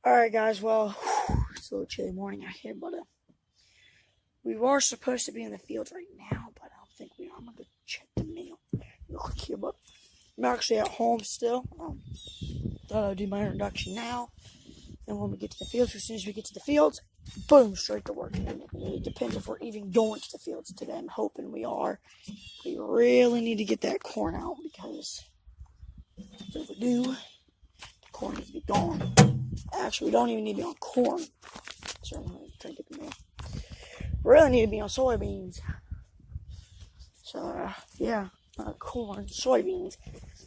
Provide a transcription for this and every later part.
Alright guys, well, it's a little chilly morning out here, but we are supposed to be in the field right now, but I don't think we are. I'm going to go check the mail real quick here, but I'm actually at home still. Thought I'd do my introduction now, and when we get to the fields, as soon as we get to the fields, boom, straight to work. It depends if we're even going to the fields today. I'm hoping we are. We really need to get that corn out, because if we do, the corn needs to be gone. Actually, we don't even need to be on corn. Sorry, I'm trying to get the mail. We really need to be on soybeans. So, yeah, corn, soybeans.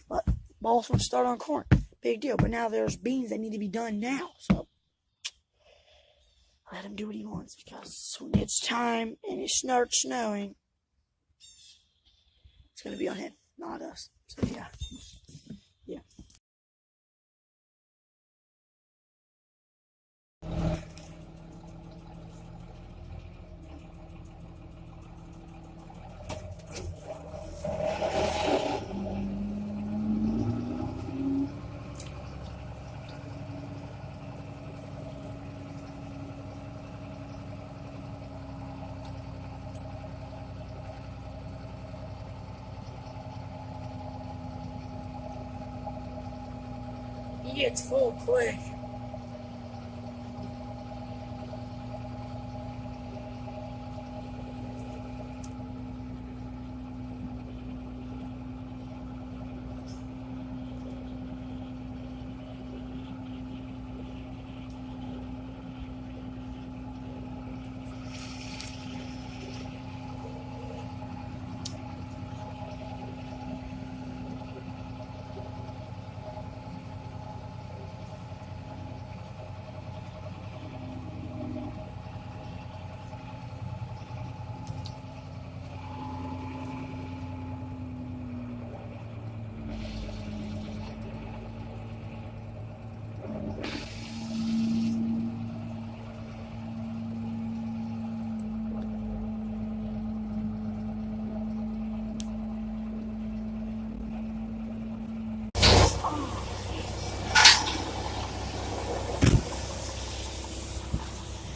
But boss wants to start on corn. Big deal. But now there's beans that need to be done now. So, let him do what he wants. Because when it's time and it starts snowing, it's going to be on him, not us. So, yeah. Yeah. He gets full quick.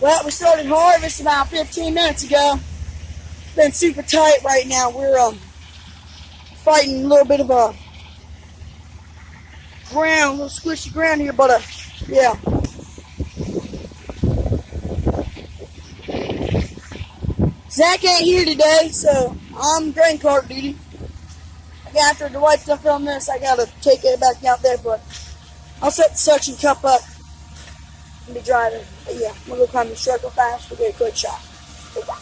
Well, we started harvest about 15 minutes ago. It's been super tight right now. We're fighting a little bit of a ground, a little squishy ground here, but yeah. Zach ain't here today, so I'm grain cart duty. After the wife stuff on this, I gotta take it back out there, but I'll set the suction cup up and be driving. But yeah, we'll go climb the circle fast. We'll get a quick shot. Bye-bye.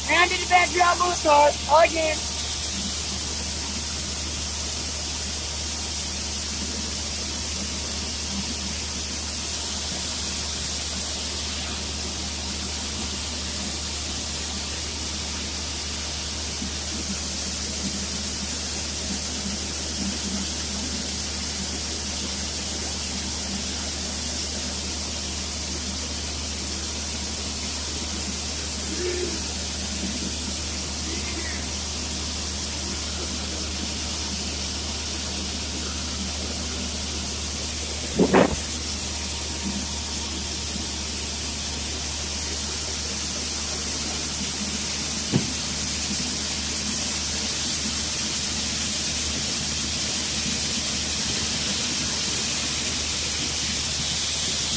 And I did a bad job on the cart again.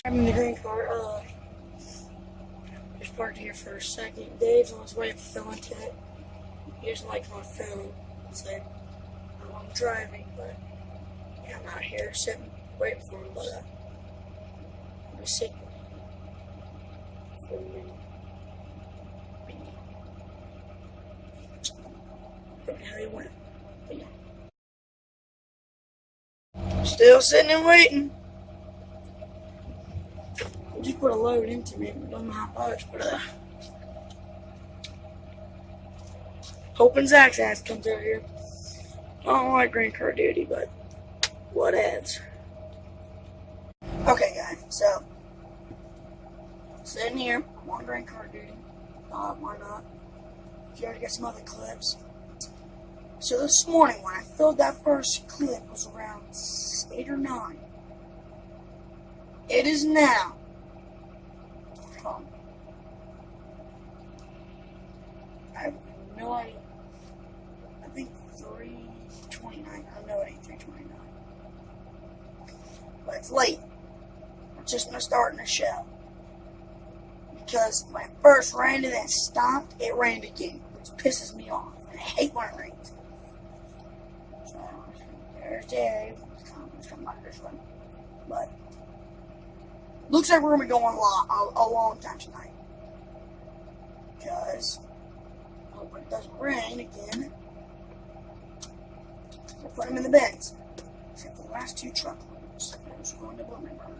I'm in the green cart. Just parked here for a second. Dave's on his way to fill into it. He doesn't like my phone, so I'm driving, but yeah, I'm out here sitting, waiting for him, but I'm just sitting for a minute. Don't know how he went, but yeah. Still sitting and waiting. I just put a load into me. I don't know how much, but hoping Zach's ass comes out here. I don't like green card duty, but what adds? Okay, guys, so sitting here, I'm on green card duty. Why not? you already got some other clips. So this morning, when I filled that first clip, it was around 8 or 9. It is now. I have no idea. I think 3:29. I know it ain't 3:29. But it's late. I'm just gonna start in the show. Because when it first rained and then stopped, it rained again, which pisses me off. And I hate when it rains. So there's Dave. It's coming out this one. But looks like we're gonna be going a long time tonight. Because I hope it doesn't rain again. We'll put them in the bins. Except for the last 2 truckloads. There's going to Bloomingburg.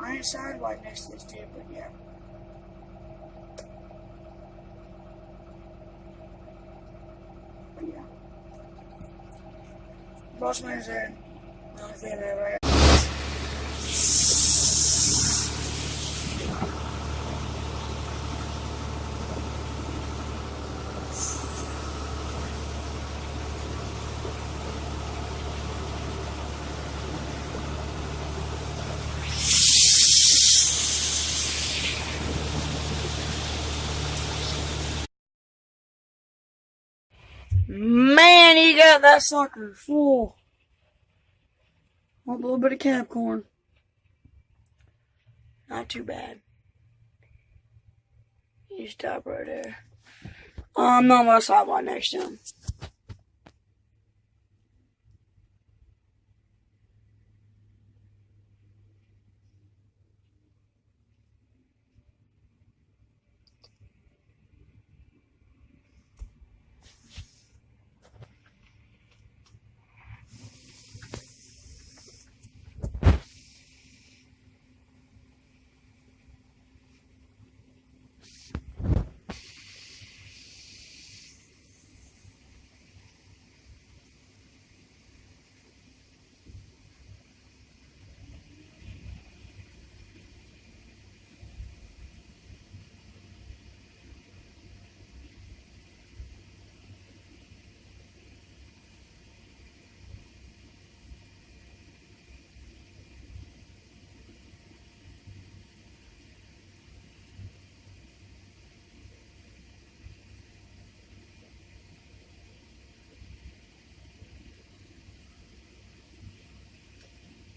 I ain't sidewalk next to this dude, but yeah. But yeah. Boss man's there. Not a fan of it, right? Man, he got that sucker full. Want a little bit of cap corn. Not too bad. You stop right there. I'm not gonna sidewalk next to him.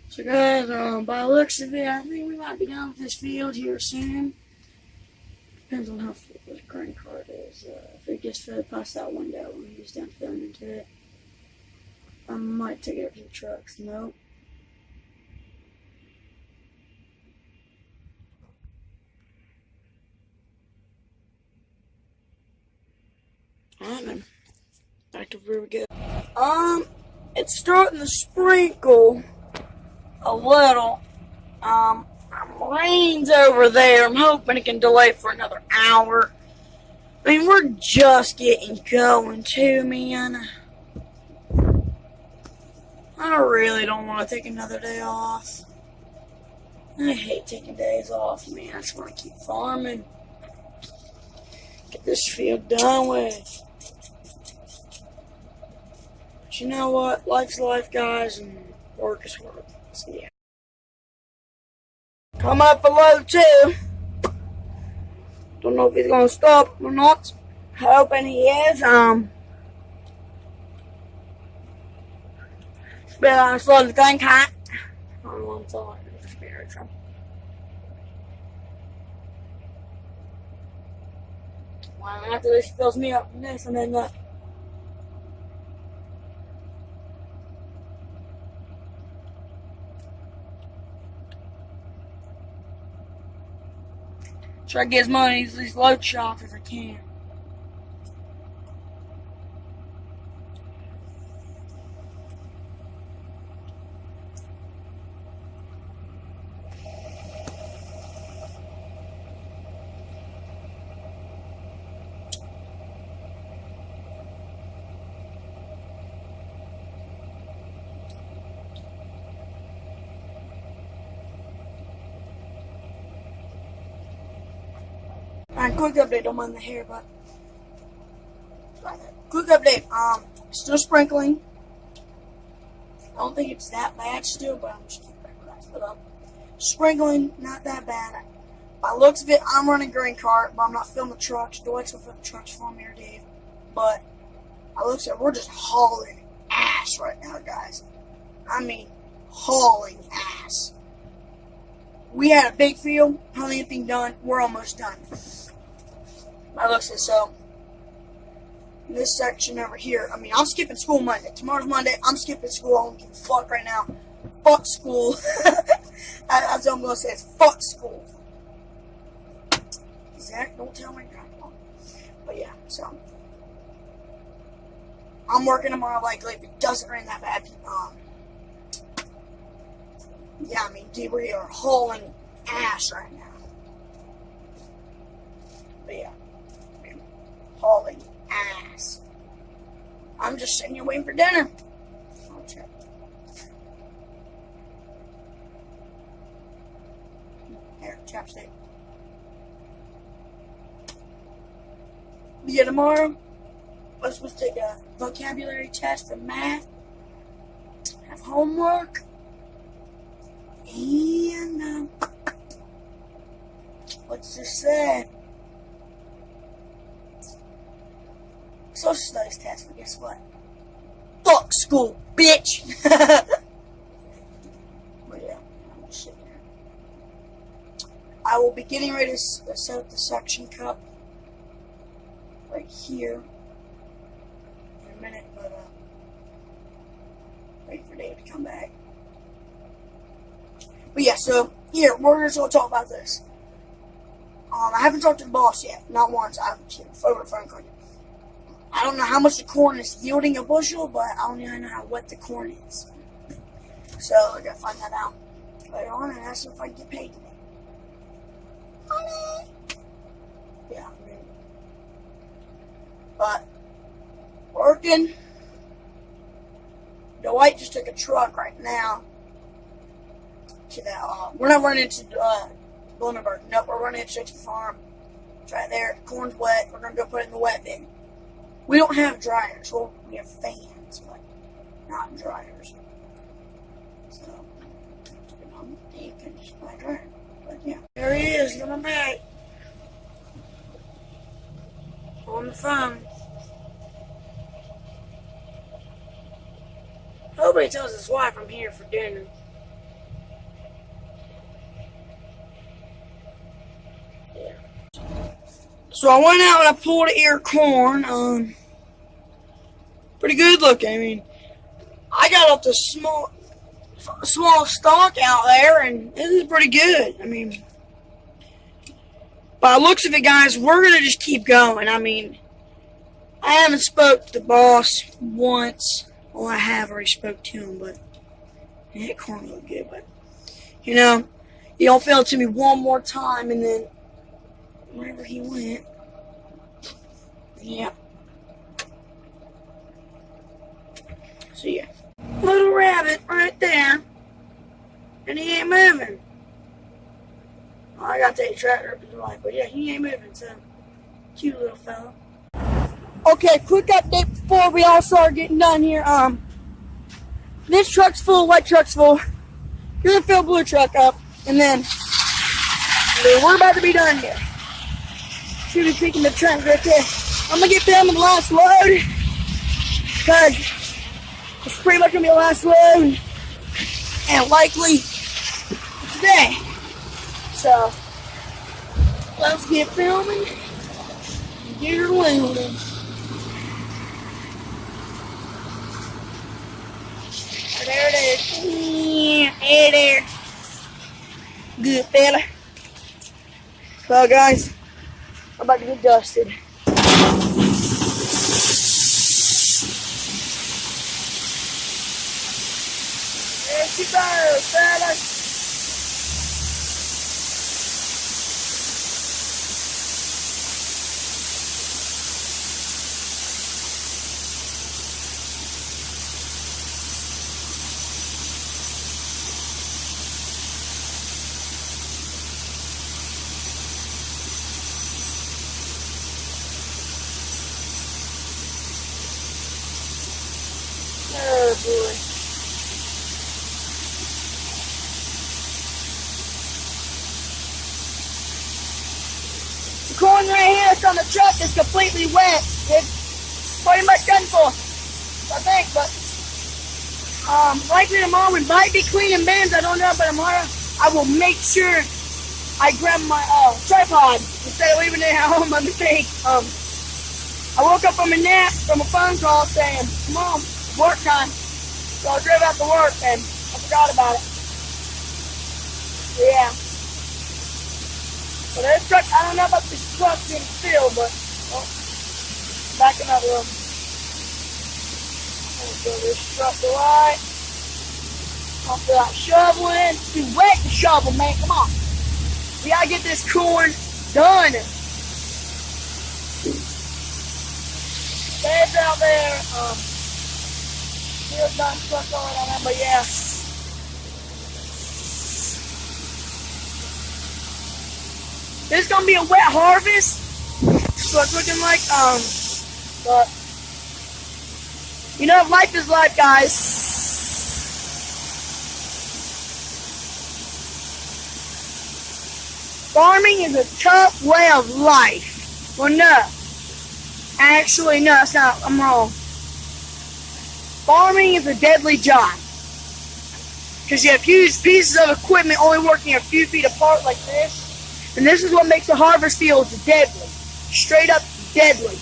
So guys, by the looks of it, I think we might be done with this field here soon. Depends on how full this grain cart is. If it gets fed past that window when he's done filling into it, I might take it up to the trucks. Nope. Alright then. Back to where we go. It's starting to sprinkle a little. Rain's over there. I'm hoping it can delay for another hour. I mean, we're just getting going too, man. I really don't want to take another day off. I hate taking days off, man. I just want to keep farming. Get this field done with. But you know what? Life's life, guys, and work is work. So, yeah. Come up for load 2. Don't know if he's gonna stop or not. Hoping he is. But I'm slow the gun cat. I don't know what I'm talking about. It's very trouble. Well, after this fills me up from this and then that. Try to get as many of these load shots as I can. Alright, quick update. Don't mind the hair, but quick update. Still sprinkling. I don't think it's that bad still, but I'm just keeping it relaxed. But sprinkling, not that bad. By the looks of it, I'm running green cart, but I'm not filming the trucks. Dwight's gonna film the trucks for me or Dave. But by the looks of it, we're just hauling ass right now, guys. I mean, hauling ass. We had a big field, hardly anything done. We're almost done. By the looks of it, so this section over here, I mean, I'm skipping school Monday. Tomorrow's Monday. I'm skipping school. I don't give a fuck right now. Fuck school. That's what I'm going to say. It's fuck school. Zach, don't tell my grandpa. But yeah, so I'm working tomorrow likely if it doesn't rain that bad. Yeah, I mean, dude, we are hauling ass right now. But yeah, hauling ass. I'm just sitting here waiting for dinner. I'll check. Here, chapstick. Yeah, tomorrow I'm supposed to take a vocabulary test for math, have homework, and what's this say? Social studies test, but guess what? Fuck school, bitch! But yeah, I'm just sitting here. I will be getting ready to set up the suction cup right here in a minute, but wait for Dave to come back. But yeah, so here, we're just going to talk about this. I haven't talked to the boss yet, not once. I've over the phone call. I don't know how much the corn is yielding a bushel, but I don't even know how wet the corn is. So I gotta find that out later on and ask them if I can get paid today. Honey! Yeah, I mean, but working. Dwight just took a truck right now to that. We're not running to Blumenberg. Nope, we're running straight to the farm. It's right there. The corn's wet. We're gonna go put it in the wet bin. We don't have dryers. Well, we have fans, but not dryers. So, you can just buy a dryer. But yeah, there he is, coming back. On the phone. Hope he tells his wife I'm here for dinner. Yeah. So I went out and I pulled an ear of corn. Pretty good looking. I mean, I got off the small stalk out there, and this is pretty good. I mean, by the looks of it, guys, we're gonna just keep going. I mean, I haven't spoke to the boss once. Well, I have already spoke to him, but that corn looked good. But you know, he don't fail to me one more time, and then wherever he went, yeah. So yeah, little rabbit right there, and he ain't moving. Oh, I gotta take a tractor up his life, but yeah, he ain't moving. So cute little fella. Okay, quick update before we all start getting done here. This truck's full, white truck's full. You're gonna fill blue truck up, and then we're about to be done here. Should be picking the trunk right there. I'm gonna get filming the last load because it's pretty much gonna be the last load, and likely today. So let's get filming and get her loading. There it is. Yeah, hey there. Good fella. Well, guys, I'm about to get dusted. There she goes, fella. corn right here that's on the truck is completely wet. It's pretty much done for, I think, but likely tomorrow we might be cleaning bins. I don't know, but tomorrow I will make sure I grab my tripod instead of leaving it at home on the sink. I woke up from a nap from a phone call saying, Mom, work time. So I drove out to work and I forgot about it. So, yeah. So this truck, I don't know about this truck being filled, but backing up a little. Go this truck to right. I'll feel like shoveling. It's too wet to shovel, man. Come on. We gotta get this corn done. Beds out there. Field done, truck going on that, but yeah. This is gonna be a wet harvest. That's what it's looking like. But you know, life is life, guys. Farming is a tough way of life. Well, no. Actually, no, that's not. I'm wrong. Farming is a deadly job. Because you have huge pieces of equipment only working a few feet apart like this. And this is what makes the harvest fields deadly. Straight up deadly.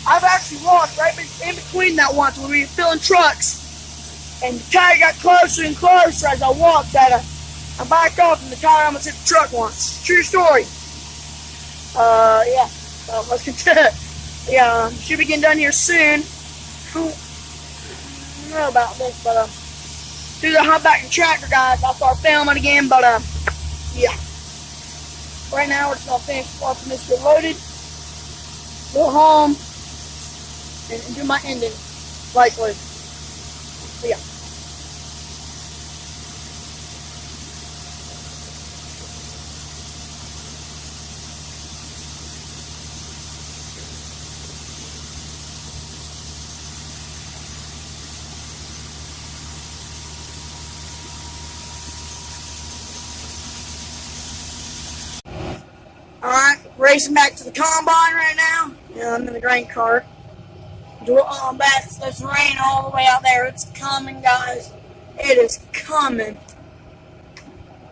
I've actually walked right in between that once when we were filling trucks. And the tire got closer and closer as I walked that I backed off and the tire almost hit the truck once. True story. Yeah. So let's continue. Yeah, should be getting done here soon. I don't know about this, but do the hop back and tractor, guys. I'll start filming again, but yeah. Right now we're just gonna finish watching this get loaded, go home, and do my ending, likely. But yeah. Alright, racing back to the combine right now. Yeah, I'm in the grain cart. That's rain all the way out there. It's coming, guys. It is coming.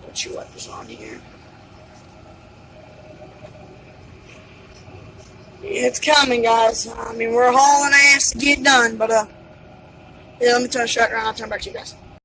Put your wipers on here. It's coming, guys. I mean, we're hauling ass to get done, but yeah, let me turn the shot around. I'll turn back to you guys.